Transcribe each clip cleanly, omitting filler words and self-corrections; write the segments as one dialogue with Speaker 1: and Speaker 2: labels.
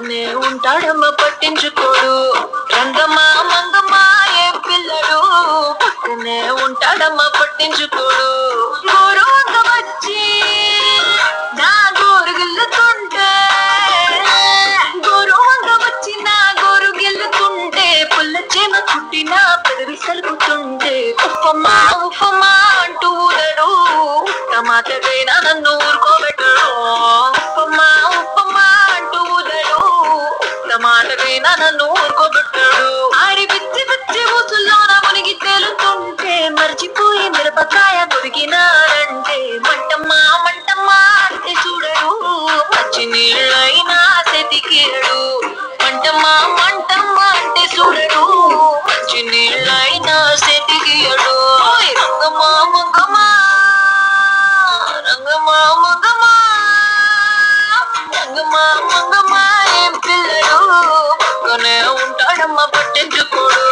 Speaker 1: పక్కనే ఉంటాడమ్మ పట్టించుకోడు. రంగమ్మా మంగమ్మా ఏ పిల్లడు పక్కనే ఉంటాడమ్మ పట్టించుకోడు. గోరువంక వచ్చి నా గోరు గిల్లుతుంటే, గోరువంక వచ్చి నా గోరు గిల్లుతుంటే, పుల్ల చేమ కుట్టిన పెదవి సలుపుతుంటే, ఉప్పమ్మా ఉప్పమ్మా అంటూ ఊదడు. టమాటకైనా నన్ను ఊరుకోబెట్టడు. ఉప్పమ్మా ఉప్పమ్మా అంటూ ఊదడు. టమాటకైనా నన్ను ఊరుకోబెట్టాడు. ఆడి పిచ్చి పిచ్చి ఊసుల్లోన మునిగి తేలుతుంటే, మర్చిపోయి మిరపకాయ కొరికినారంటే, మంటమ్మా మంటమ్మా అంటే చూడడు. మంచి నీళ్ళైనా సెతికేడు. మంటమ్మా మంటమ్మా అంటే చూడడు. మంచి నీళ్ళైనా సెతికేడు. రంగమ్మా మంగమ్మా రంగమ్మా మంగమ్మా రంగమ్మా మంగమ్మా ఏం పిల్లడు పక్కనే ఉంటాడమ్మ పట్టించుకోడు.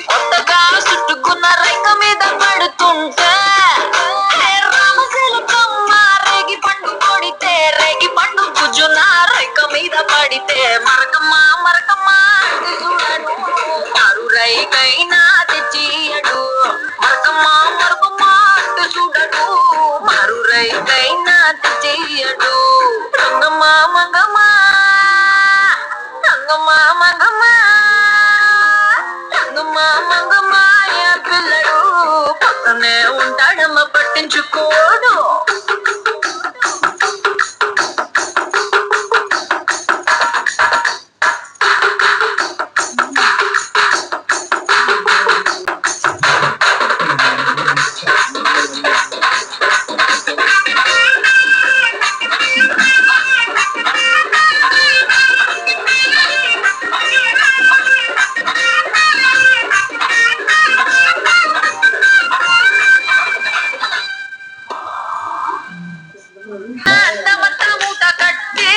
Speaker 1: కొత్తగా చుట్టుకున్న రైక మీద పడుతుంటే, రామశిలకమ్మ రేగి పండు కొడితే, రేగి పండు గుజ్జున రైక మీద పడితే, మరకమ్మా మరకమ్మా అంటే చూడడు. మారు రైకైనా తెచ్చియడు. మరకమ్మా మరకమ్మా అంటే చూడడు. మారు రైకైనా తెచ్చియడు. రంగమ్మా మంగమ్మా రంగమ్మా మంగమ్మా రంగమ్మా మంగమ్మా ఏ పిల్లడు పక్కనే ఉంటాడమ్మ పట్టించుకోడు. అంతమంతా మూట కట్టి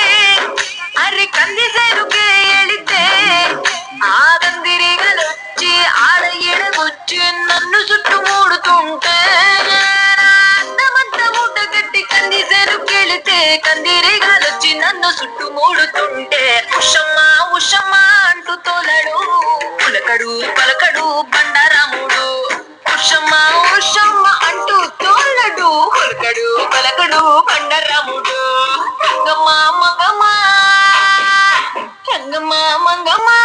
Speaker 1: అరి కంది సేరుకే ఎళితే, ఆ కందిరిగలొచ్చి ఆడ ఎడగొచ్చి నన్ను చుట్టుముడుతుంటే, అంతమంతా మూట కట్టి కంది సేరుకెళితే, కందిరిగలొచ్చి నన్ను చుట్టుముడుతుంటే, ఉషమ్మా ఉషమ్మా అంటూ తోలడు. పులకడు పలకడు బండారాముడు. ఉషమ్మా ఉషమ్మా అంటూ తోలడు. పులకడు పలకడు బండారాముడు. రంగమ్మా మంగమ్మా రంగమ్మా మంగమ్మా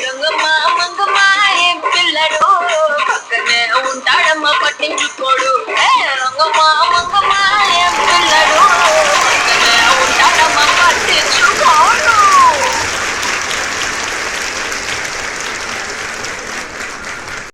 Speaker 1: రంగమ్మా మంగమ్మా ఏం పిల్లడు పక్కనే ఉంటాడమ్మ పట్టించుకోడు. రంగమ్మా మంగమ్మా